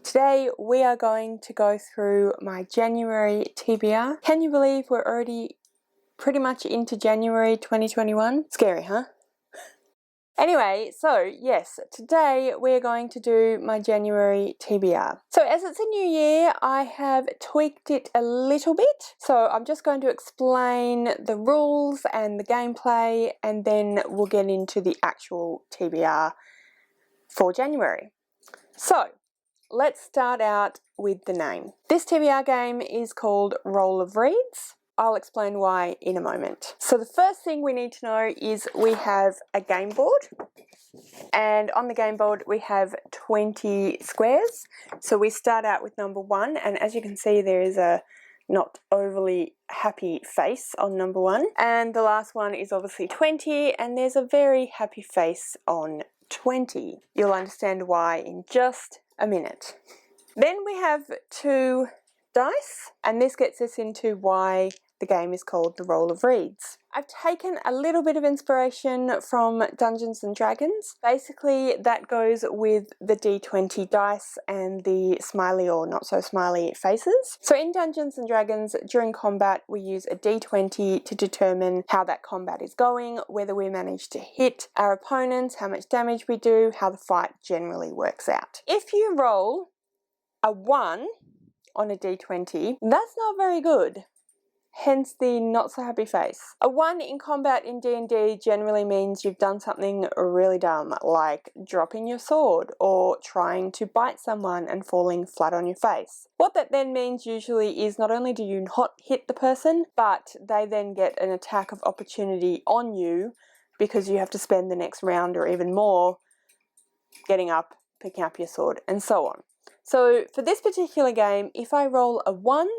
Today we are going to go through my January TBR. Can you believe we're already pretty much into January 2021? Scary, huh? Anyway, so yes, today we're going to do my January TBR. So as it's a new year, I have tweaked it a little bit. So I'm just going to explain the rules and the gameplay, and then we'll get into the actual TBR for January. So let's start out with the name. This TBR game is called Roll of Reeds. I'll explain why in a moment. So the first thing we need to know is we have a game board, and on the game board we have 20 squares. So we start out with number 1, and as you can see there is a not overly happy face on number 1, and the last one is obviously 20, and there's a very happy face on 20. You'll understand why in just a minute. Then we have 2 dice, and this gets us into why the game is called the Roll of Reeds. I've taken a little bit of inspiration from Dungeons and Dragons. Basically that goes with the D20 dice and the smiley or not so smiley faces. So in Dungeons and Dragons, during combat we use a D20 to determine how that combat is going, whether we manage to hit our opponents, how much damage we do, how the fight generally works out. If you roll a 1 on a D20, that's not very good. Hence the not so happy face. A 1 in combat in D&D generally means you've done something really dumb, like dropping your sword or trying to bite someone and falling flat on your face. What that then means usually is not only do you not hit the person, but they then get an attack of opportunity on you because you have to spend the next round or even more getting up, picking up your sword, and so on. So for this particular game, if I roll a 1,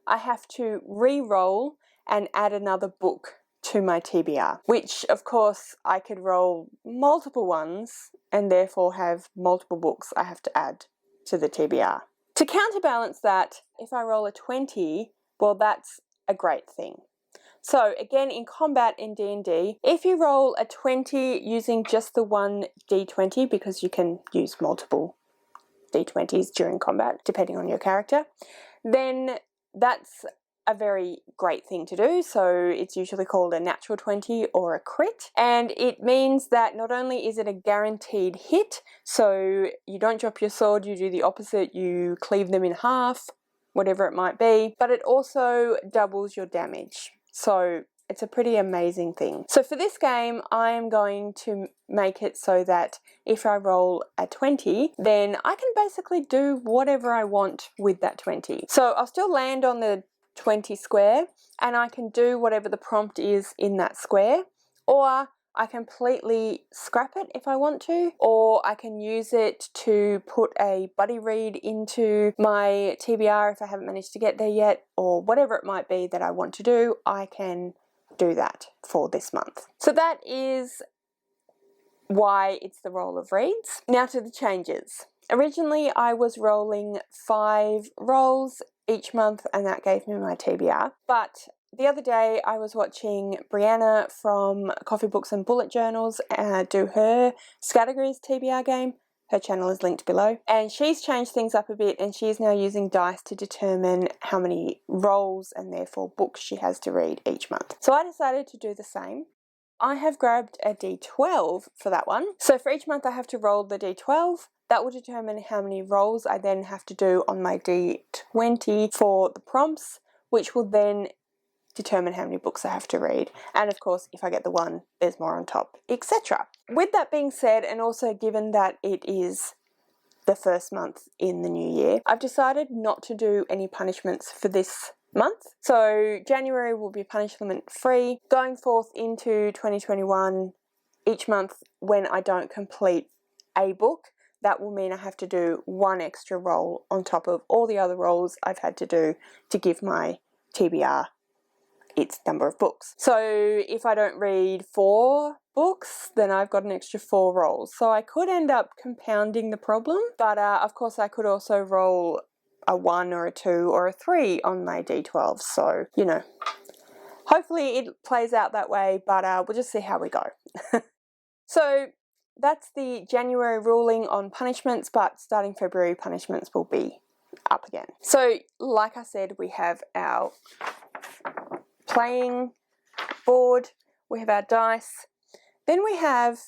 I have to re-roll and add another book to my TBR, which of course I could roll multiple ones and therefore have multiple books I have to add to the TBR. To counterbalance that, if I roll a 20, well, that's a great thing. So again, in combat in D&D, if you roll a 20 using just the one D20, because you can use multiple D20s during combat depending on your character, then that's a very great thing to do. So it's usually called a natural 20 or a crit, and it means that not only is it a guaranteed hit, so you don't drop your sword, you do the opposite, you cleave them in half, whatever it might be, but it also doubles your damage. So it's a pretty amazing thing. So for this game, I am going to make it so that if I roll a 20, then I can basically do whatever I want with that 20. So I'll still land on the 20 square, and I can do whatever the prompt is in that square, or I completely scrap it if I want to, or I can use it to put a buddy read into my TBR if I haven't managed to get there yet, or whatever it might be that I want to do, I can do that for this month. So that is why it's the Roll of Reeds. Now to the changes. Originally I was rolling 5 rolls each month, and that gave me my TBR, but the other day I was watching Brianna from Coffee Books and Bullet Journals do her Scattergories TBR game. Her channel is linked below, and she's changed things up a bit, and she's now using dice to determine how many rolls and therefore books she has to read each month. So I decided to do the same. I have grabbed a D12 for that one. So for each month I have to roll the D12. That will determine how many rolls I then have to do on my D20 for the prompts, which will then determine how many books I have to read, and of course if I get the 1 there's more on top, etc. With that being said, and also given that it is the first month in the new year, I've decided not to do any punishments for this month. So January will be punishment free. Going forth into 2021, each month when I don't complete a book, that will mean I have to do 1 extra roll on top of all the other rolls I've had to do to give my TBR its number of books. So if I don't read 4 books, then I've got an extra 4 rolls. So I could end up compounding the problem, but of course I could also roll a 1 or a 2 or a 3 on my D12. So, you know, hopefully it plays out that way, but we'll just see how we go. So that's the January ruling on punishments, but starting February, punishments will be up again. So, like I said, we have our playing board, we have our dice, then we have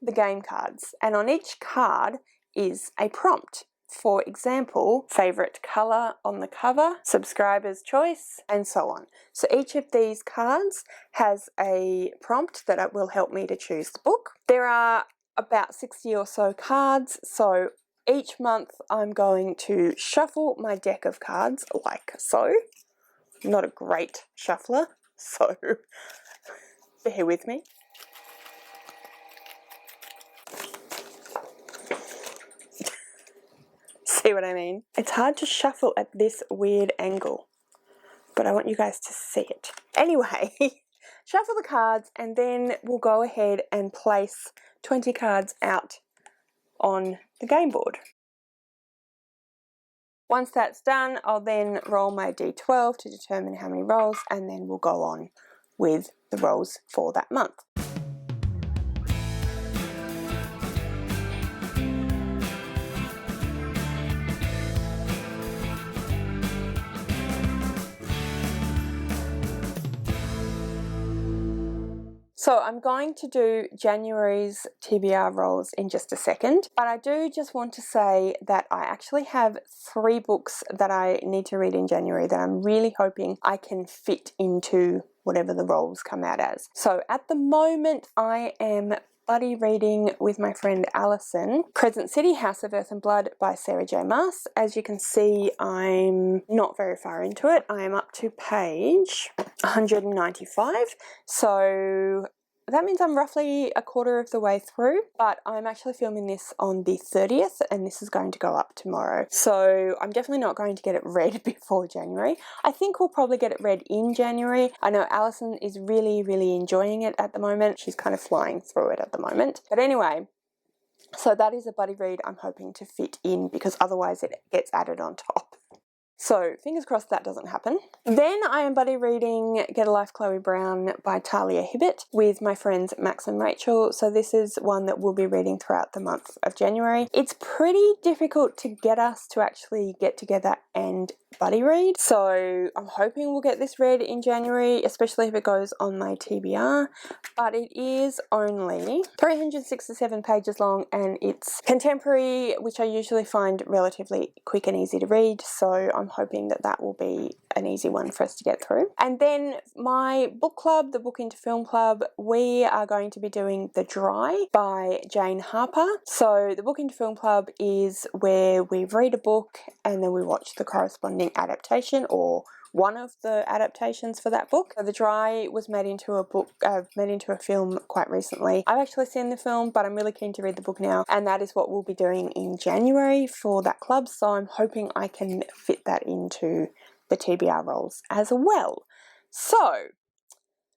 the game cards, and on each card is a prompt. For example, favourite colour on the cover, subscriber's choice, and so on. So each of these cards has a prompt that will help me to choose the book. There are about 60 or so cards, so each month I'm going to shuffle my deck of cards like so. I'm not a great shuffler, so bear with me. See what I mean? It's hard to shuffle at this weird angle, but I want you guys to see it. Anyway, shuffle the cards and then we'll go ahead and place 20 cards out on the game board. Once that's done, I'll then roll my d12 to determine how many rolls, and then we'll go on with the rolls for that month. So I'm going to do January's TBR rolls in just a second, but I do just want to say that I actually have 3 books that I need to read in January that I'm really hoping I can fit into whatever the rolls come out as. So at the moment I am buddy reading with my friend Alison, Crescent City, House of Earth and Blood by Sarah J. Maas. As you can see, I'm not very far into it. I am up to page 195. So that means I'm roughly a quarter of the way through, but I'm actually filming this on the 30th and this is going to go up tomorrow. So I'm definitely not going to get it read before January. I think we'll probably get it read in January. I know Alison is really, really enjoying it at the moment. She's kind of flying through it at the moment. But anyway, so that is a buddy read I'm hoping to fit in because otherwise it gets added on top. So fingers crossed that doesn't happen. Then I am buddy reading Get a Life Chloe Brown by Talia Hibbert with my friends Max and Rachel. So this is one that we'll be reading throughout the month of January. It's pretty difficult to get us to actually get together and buddy read. So I'm hoping we'll get this read in January, especially if it goes on my TBR. But it is only 367 pages long and it's contemporary, which I usually find relatively quick and easy to read. So I'm hoping that that will be an easy one for us to get through. And then my book club, the Book Into Film Club, we are going to be doing The Dry by Jane Harper. So the Book Into Film Club is where we read a book and then we watch the corresponding adaptation or one of the adaptations for that book. The Dry was made into a film quite recently. I've actually seen the film, but I'm really keen to read the book now, and that is what we'll be doing in January for that club, so I'm hoping I can fit that into the TBR rolls as well. So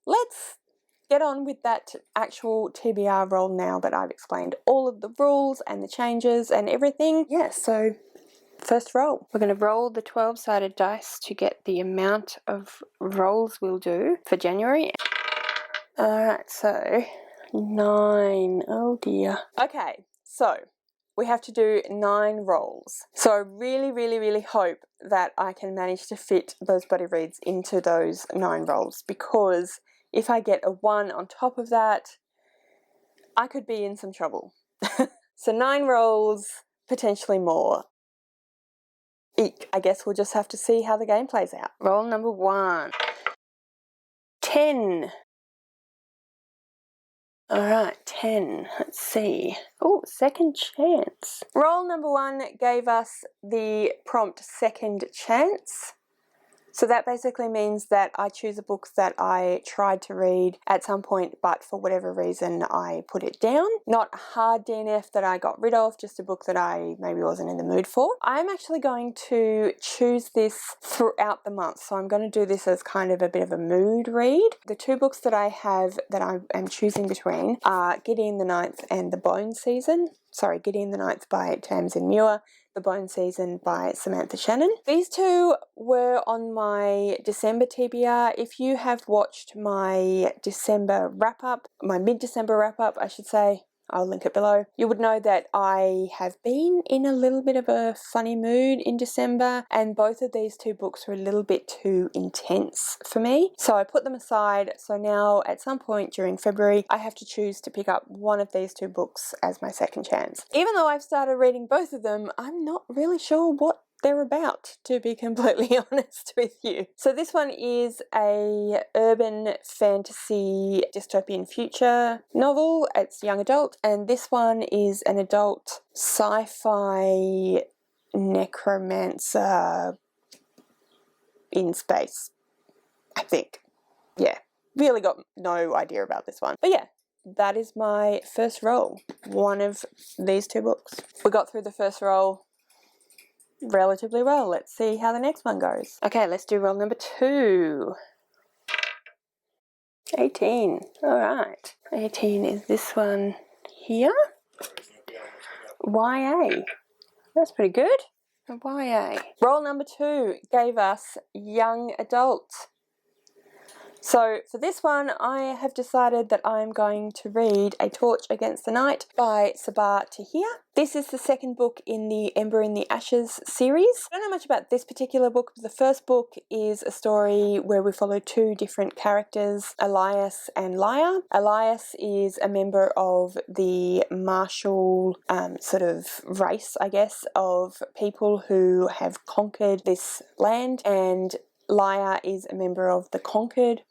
let's get on with that actual TBR roll now that I've explained all of the rules and the changes and everything. Yeah, so first roll. We're going to roll the 12-sided dice to get the amount of rolls we'll do for January. Alright, so 9. Oh dear. Okay, so we have to do 9 rolls. So I really, really, really hope that I can manage to fit those buddy reads into those 9 rolls, because if I get a 1 on top of that, I could be in some trouble. So 9 rolls, potentially more. I guess we'll just have to see how the game plays out. Roll number 1. 10. Alright, 10. Let's see. Oh, second chance. Roll number 1 gave us the prompt second chance. So that basically means that I choose a book that I tried to read at some point, but for whatever reason I put it down. Not a hard DNF that I got rid of, just a book that I maybe wasn't in the mood for. I'm actually going to choose this throughout the month, so I'm going to do this as kind of a bit of a mood read. The 2 books that I have that I am choosing between are Gideon the Ninth and The Bone Season. Sorry, Gideon the Ninth by Tamsin Muir, The Bone Season by Samantha Shannon. These 2 were on my December TBR. If you have watched my December wrap-up, my mid-December wrap-up, I should say, I'll link it below. You would know that I have been in a little bit of a funny mood in December, and both of these two books were a little bit too intense for me. So I put them aside. So now at some point during February, I have to choose to pick up one of these two books as my second chance. Even though I've started reading both of them, I'm not really sure what they're about, to be completely honest with you. So this one is a urban fantasy dystopian future novel. It's young adult, and this one is an adult sci-fi necromancer in space, I think. Yeah, really got no idea about this one. But yeah, that is my first roll. One of these two books. We got through the first roll relatively well. Let's see how the next one goes. Okay, let's do roll number 2. 18. Alright. 18 is this one here. YA. That's pretty good. A YA. Roll number 2 gave us young adult. So for this one, I have decided that I'm going to read A Torch Against the Night by Zaboy. This is the second book in the Ember in the Ashes series. I don't know much about this particular book, but the first book is a story where we follow two different characters, Elias and Laia. Elias is a member of the martial sort of race, I guess, of people who have conquered this land, and Laia is a member of the conquered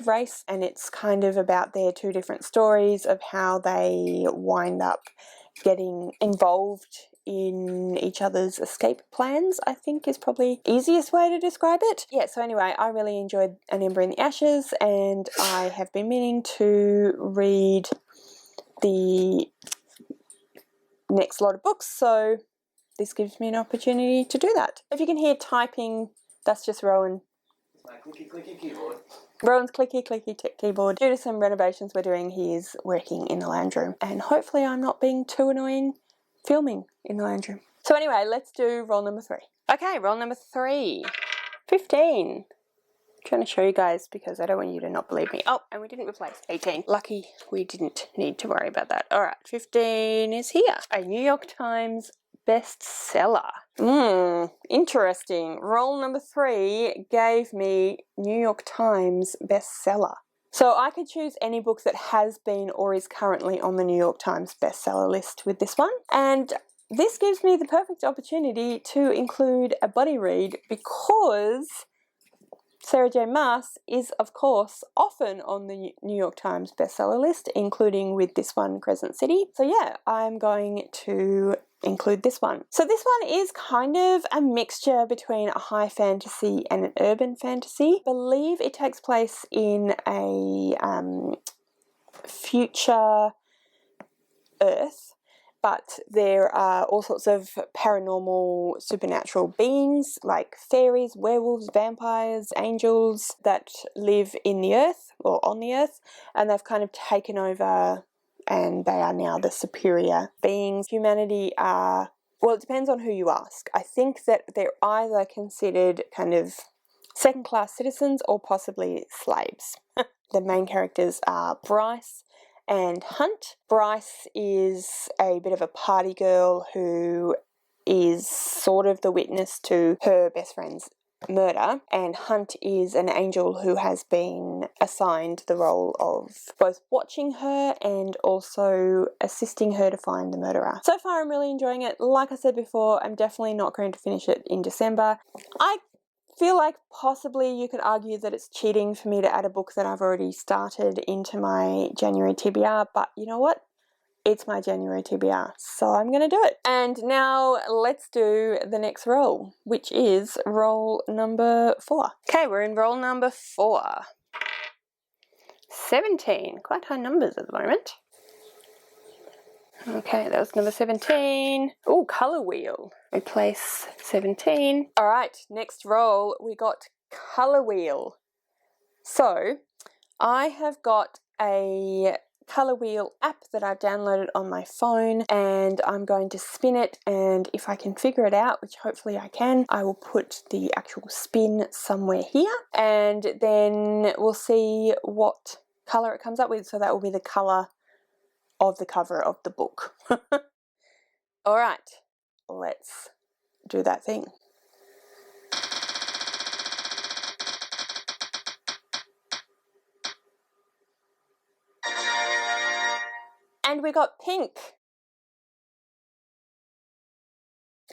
race, and it's kind of about their two different stories of how they wind up getting involved in each other's escape plans, I think is probably the easiest way to describe it. Yeah, so anyway, I really enjoyed An Ember in the Ashes, and I have been meaning to read the next lot of books, so this gives me an opportunity to do that. If you can hear typing, that's just Rowan. My clicky keyboard. Rowan's clicky keyboard. Due to some renovations we're doing, he is working in the lounge room, and hopefully I'm not being too annoying filming in the lounge room. So anyway, let's do roll number 3. Okay, roll number 3. 15. I'm trying to show you guys because I don't want you to not believe me. Oh, and we didn't replace 18. Lucky we didn't need to worry about that. Alright, 15 is here. A New York Times bestseller. Interesting. Roll number 3 gave me New York Times bestseller. So I could choose any book that has been or is currently on the New York Times bestseller list with this one. And this gives me the perfect opportunity to include a buddy read, because Sarah J. Maas is, of course, often on the New York Times bestseller list, including with this one, Crescent City. So yeah, I'm going to include this one. So this one is kind of a mixture between a high fantasy and an urban fantasy. I believe it takes place in a future Earth, but there are all sorts of paranormal supernatural beings like fairies, werewolves, vampires, angels that live in the earth or on the earth, and they've kind of taken over and they are now the superior beings. Humanity are, well, it depends on who you ask. I think that they're either considered kind of second-class citizens or possibly slaves. The main characters are Bryce and Hunt. Bryce is a bit of a party girl who is sort of the witness to her best friend's murder, and Hunt is an angel who has been assigned the role of both watching her and also assisting her to find the murderer. So far I'm really enjoying it. Like I said before, I'm definitely not going to finish it in December. I feel like possibly you could argue that it's cheating for me to add a book that I've already started into my January TBR, but you know what? It's my January TBR, so I'm going to do it. And now let's do the next roll, which is roll number 4. Okay, we're in roll number 4. 17, quite high numbers at the moment. Okay, that was number 17. Oh, colour wheel. Replace 17. All right, next roll, we got colour wheel. So I have got a colour wheel app that I've downloaded on my phone, and I'm going to spin it, and if I can figure it out, which hopefully I can, I will put the actual spin somewhere here, and then we'll see what colour it comes up with. So that will be the colour of the cover of the book. Alright, let's do that thing. And we got pink.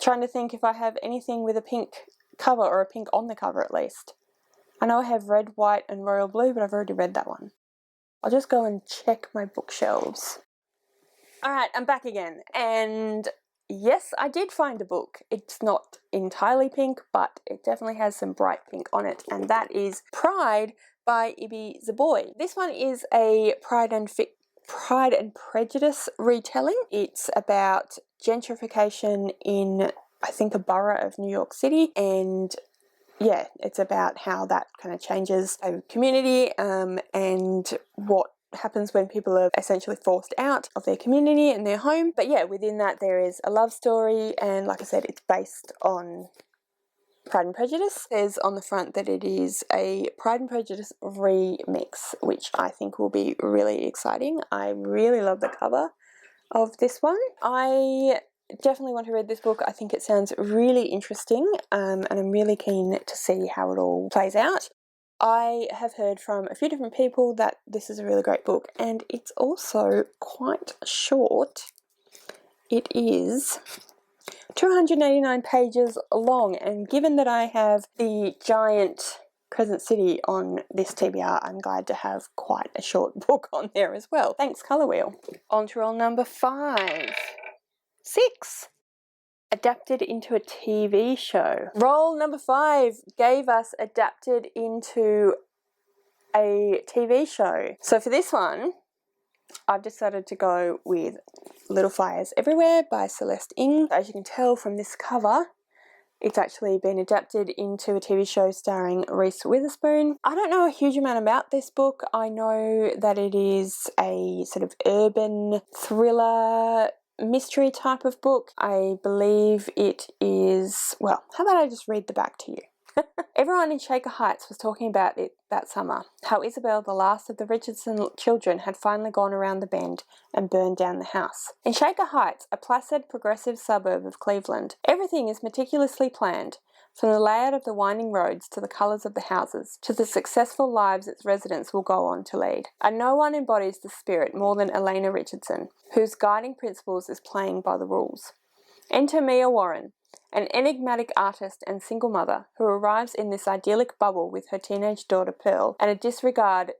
Trying to think if I have anything with a pink cover, or a pink on the cover at least. I know I have red, white and royal blue, but I've already read that one. I'll just go and check my bookshelves. Alright, I'm back again, and yes, I did find a book. It's not entirely pink, but it definitely has some bright pink on it, and that is Pride by Ibby Zaboy. This one is a Pride and Prejudice retelling. It's about gentrification in, I think, a borough of New York City, and yeah, it's about how that kind of changes a community and what happens when people are essentially forced out of their community and their home. But yeah, within that there is a love story, and like I said, it's based on Pride and Prejudice. It says on the front that it is a Pride and Prejudice remix, which I think will be really exciting. I really love the cover of this one. I definitely want to read this book. I think it sounds really interesting, and I'm really keen to see how it all plays out. I have heard from a few different people that this is a really great book, and it's also quite short. It is 289 pages long, and given that I have the giant Crescent City on this TBR, I'm glad to have quite a short book on there as well. Thanks, Colour Wheel. On to roll number 6. Adapted into a TV show. Roll number 5 gave us adapted into a TV show. So for this one, I've decided to go with Little Fires Everywhere by Celeste Ng. As you can tell from this cover, it's actually been adapted into a TV show starring Reese Witherspoon. I don't know a huge amount about this book. I know that it is a sort of urban thriller mystery type of book. I believe it is, well, how about I just read the back to you? Everyone in Shaker Heights was talking about it that summer, how Isabel, the last of the Richardson children, had finally gone around the bend and burned down the house. In Shaker Heights, a placid, progressive suburb of Cleveland, everything is meticulously planned, from the layout of the winding roads to the colours of the houses, to the successful lives its residents will go on to lead. And no one embodies the spirit more than Elena Richardson, whose guiding principles is playing by the rules. Enter Mia Warren, an enigmatic artist and single mother who arrives in this idyllic bubble with her teenage daughter Pearl, and a disregard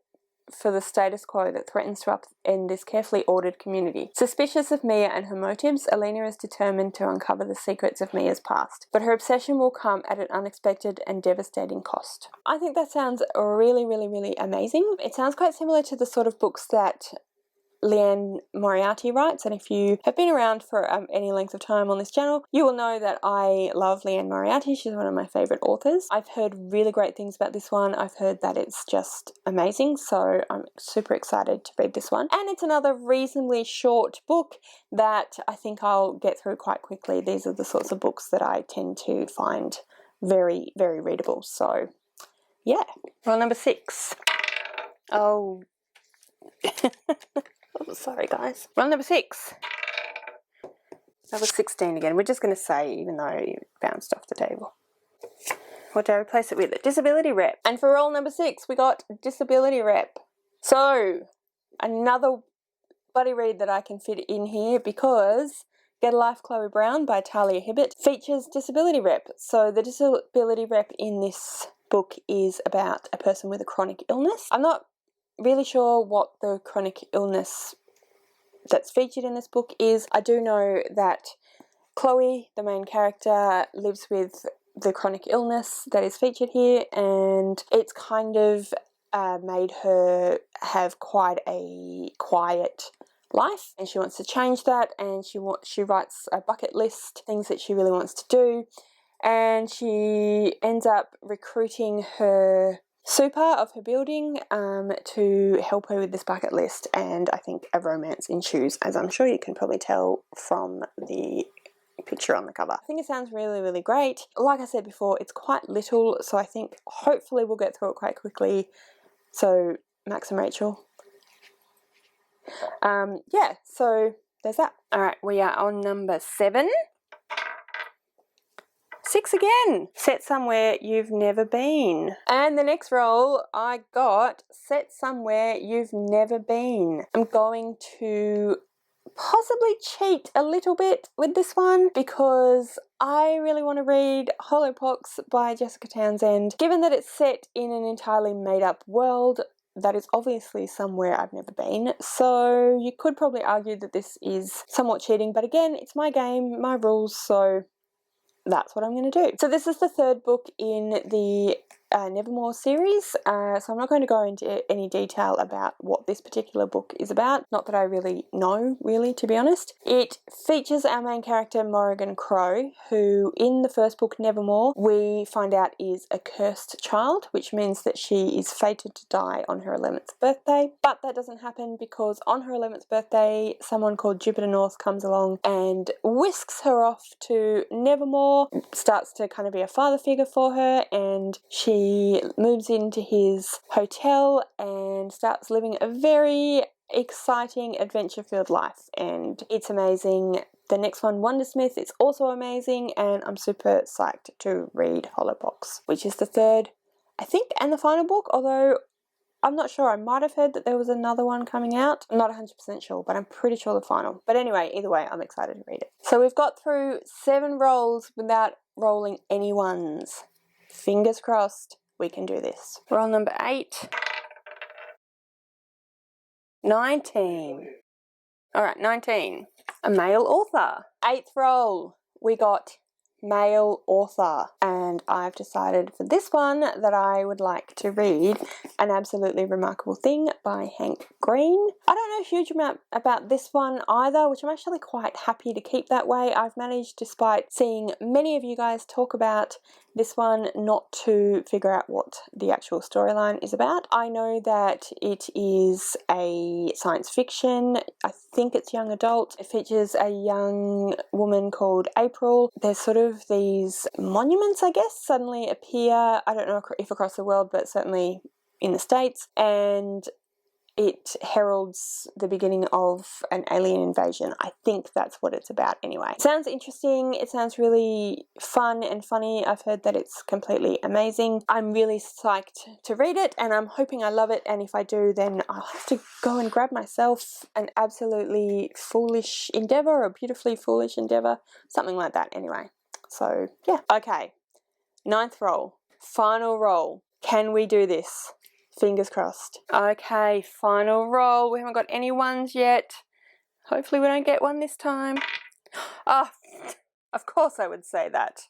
for the status quo that threatens to upend this carefully ordered community. Suspicious of Mia and her motives, Elena is determined to uncover the secrets of Mia's past, but her obsession will come at an unexpected and devastating cost. I think that sounds really, really, really amazing. It sounds quite similar to the sort of books that Leanne Moriarty writes, and if you have been around for any length of time on this channel, you will know that I love Leanne Moriarty. She's one of my favourite authors. I've heard really great things about this one. I've heard that it's just amazing, so I'm super excited to read this one. And it's another reasonably short book that I think I'll get through quite quickly. These are the sorts of books that I tend to find very, very readable. So yeah. Roll number 6. Oh. Oh, sorry guys. Roll number 6. That was 16 again. We're just going to say, even though you bounced off the table. What do I replace it with? Disability Rep. And for roll number 6, we got Disability Rep. So, another buddy read that I can fit in here, because Get a Life, Chloe Brown by Talia Hibbert features Disability Rep. So the Disability Rep in this book is about a person with a chronic illness. I'm not really sure what the chronic illness that's featured in this book is. I do know that Chloe, the main character, lives with the chronic illness that is featured here, and it's kind of made her have quite a quiet life, and she wants to change that, and she writes a bucket list, things that she really wants to do, and she ends up recruiting her super of her building to help her with this bucket list, and I think a romance ensues, as I'm sure you can probably tell from the picture on the cover. I think it sounds really, really great. Like I said before, it's quite little, so I think hopefully we'll get through it quite quickly. So Max and Rachel, Yeah, so there's that. All right, we are on number 7. 6 again. Set somewhere you've never been. And the next roll I got, set somewhere you've never been. I'm going to possibly cheat a little bit with this one because I really want to read Hollowpox by Jessica Townsend. Given that it's set in an entirely made-up world, that is obviously somewhere I've never been, so you could probably argue that this is somewhat cheating, but again, it's my game, my rules, so that's what I'm going to do. So this is the 3rd book in the Nevermore series, so I'm not going to go into any detail about what this particular book is about. Not that I really know, really, to be honest. It features our main character, Morrigan Crow, who in the 1st book, Nevermore, we find out is a cursed child, which means that she is fated to die on her 11th birthday. But that doesn't happen because on her 11th birthday, someone called Jupiter North comes along and whisks her off to Nevermore, starts to kind of be a father figure for her, and she moves into his hotel and starts living a very exciting, adventure-filled life, and it's amazing. The next one, Wondersmith, is also amazing, and I'm super psyched to read Hollowpox, which is the 3rd, I think, and the final book, although I'm not sure. I might have heard that there was another one coming out. I'm not 100% sure, but I'm pretty sure the final. But anyway, either way, I'm excited to read it. So we've got through 7 rolls without rolling any ones. Fingers crossed we can do this. Roll number 8. 19. Alright, 19. A male author. 8th roll. We got male author, and I've decided for this one that I would like to read An Absolutely Remarkable Thing by Hank Green. I don't know a huge amount about this one either, which I'm actually quite happy to keep that way. I've managed, despite seeing many of you guys talk about this one, not to figure out what the actual storyline is about. I know that it is a science fiction. I think it's young adult. It features a young woman called April. There's sort of these monuments, I guess, suddenly appear. I don't know if across the world, but certainly in the States, and it heralds the beginning of an alien invasion. I think that's what it's about anyway. It sounds interesting. It sounds really fun and funny. I've heard that it's completely amazing. I'm really psyched to read it, and I'm hoping I love it, and if I do, then I'll have to go and grab myself an absolutely foolish endeavour, a beautifully foolish endeavour, something like that anyway. So yeah. Okay, 9th roll. Final roll. Can we do this? Fingers crossed. Okay, final roll. We haven't got any ones yet. Hopefully we don't get one this time. Ah, of course I would say that.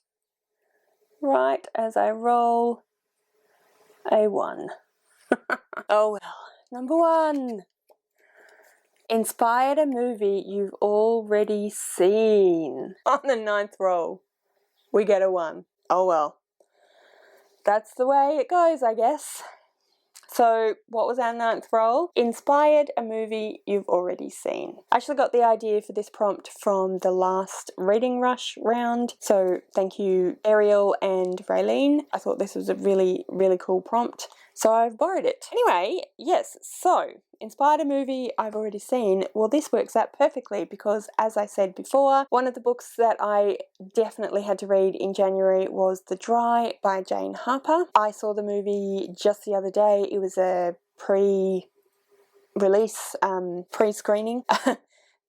Right as I roll a 1. Oh well. Number 1. Inspired a movie you've already seen. On the 9th roll, we get a 1. Oh well. That's the way it goes, I guess. So what was our 9th roll? Inspired a movie you've already seen. I actually got the idea for this prompt from the last Reading Rush round, so thank you Ariel and Raylene. I thought this was a really, really cool prompt, so I've borrowed it. Anyway, yes, so inspired a movie I've already seen. Well, this works out perfectly because, as I said before, one of the books that I definitely had to read in January was The Dry by Jane Harper. I saw the movie just the other day. It was a pre-release, pre-screening.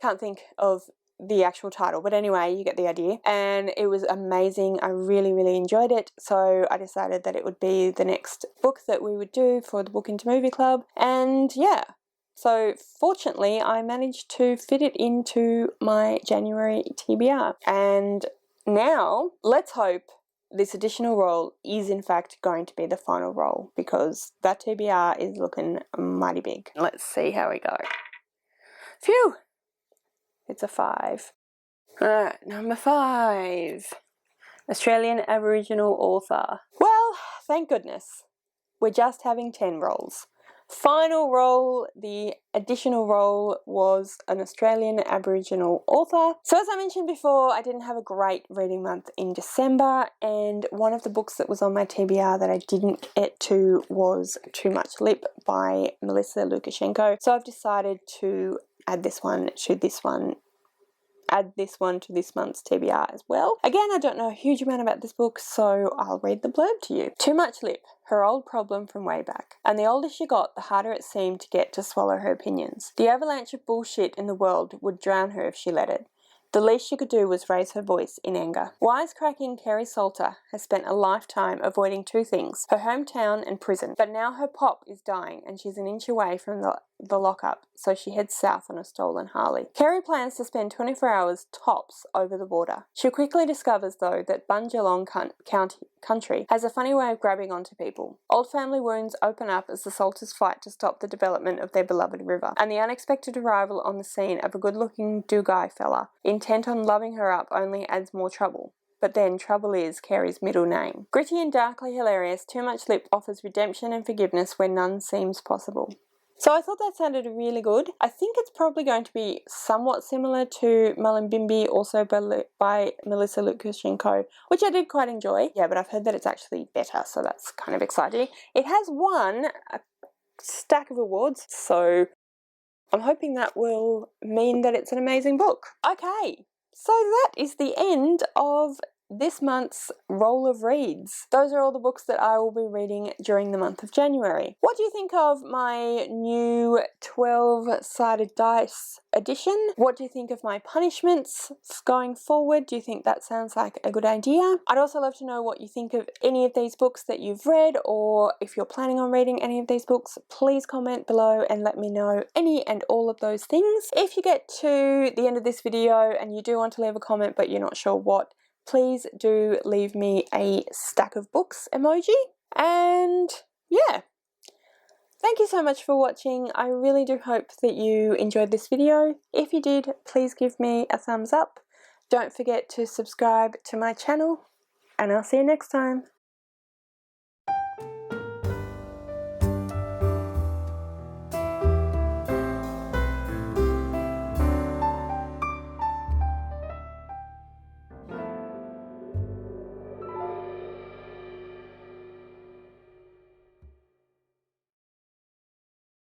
Can't think of the actual title, but anyway, you get the idea. And it was amazing. I really, really enjoyed it. So I decided that it would be the next book that we would do for the Book Into Movie Club. And yeah, so fortunately I managed to fit it into my January TBR. And now let's hope this additional roll is in fact going to be the final roll, because that TBR is looking mighty big. Let's see how we go. Phew! It's a 5. Alright, number 5. Australian Aboriginal author. Well, thank goodness. We're just having 10 rolls. Final role, the additional role, was an Australian Aboriginal author. So as I mentioned before, I didn't have a great reading month in December, and one of the books that was on my TBR that I didn't get to was Too Much Lip by Melissa Lukashenko. So I've decided to add this one to this month's TBR as well. Again, I don't know a huge amount about this book, so I'll read the blurb to you. Too much lip, her old problem from way back. And the older she got, the harder it seemed to get to swallow her opinions. The avalanche of bullshit in the world would drown her if she let it. The least she could do was raise her voice in anger. Wisecracking Kerry Salter has spent a lifetime avoiding two things, her hometown and prison. But now her pop is dying and she's an inch away from the lockup, so she heads south on a stolen Harley. Kerry plans to spend 24 hours tops over the border. She quickly discovers, though, that Bunjalong country has a funny way of grabbing onto people. Old family wounds open up as the Salters fight to stop the development of their beloved river, and the unexpected arrival on the scene of a good-looking Dugai fella intent on loving her up only adds more trouble. But then trouble is Kerry's middle name. Gritty and darkly hilarious, Too Much Lip offers redemption and forgiveness where none seems possible. So I thought that sounded really good. I think it's probably going to be somewhat similar to Mullumbimby, also by Melissa Lukashenko, which I did quite enjoy. Yeah, but I've heard that it's actually better, so that's kind of exciting. It has won a stack of awards, so I'm hoping that will mean that it's an amazing book. Okay, so that is the end of this month's roll of reads. Those are all the books that I will be reading during the month of January. What do you think of my new 12-sided dice edition? What do you think of my punishments going forward? Do you think that sounds like a good idea? I'd also love to know what you think of any of these books that you've read, or if you're planning on reading any of these books, please comment below and let me know any and all of those things. If you get to the end of this video and you do want to leave a comment but you're not sure what, please do leave me a stack of books emoji. And yeah, thank you so much for watching. I really do hope that you enjoyed this video. If you did, please give me a thumbs up. Don't forget to subscribe to my channel, and I'll see you next time.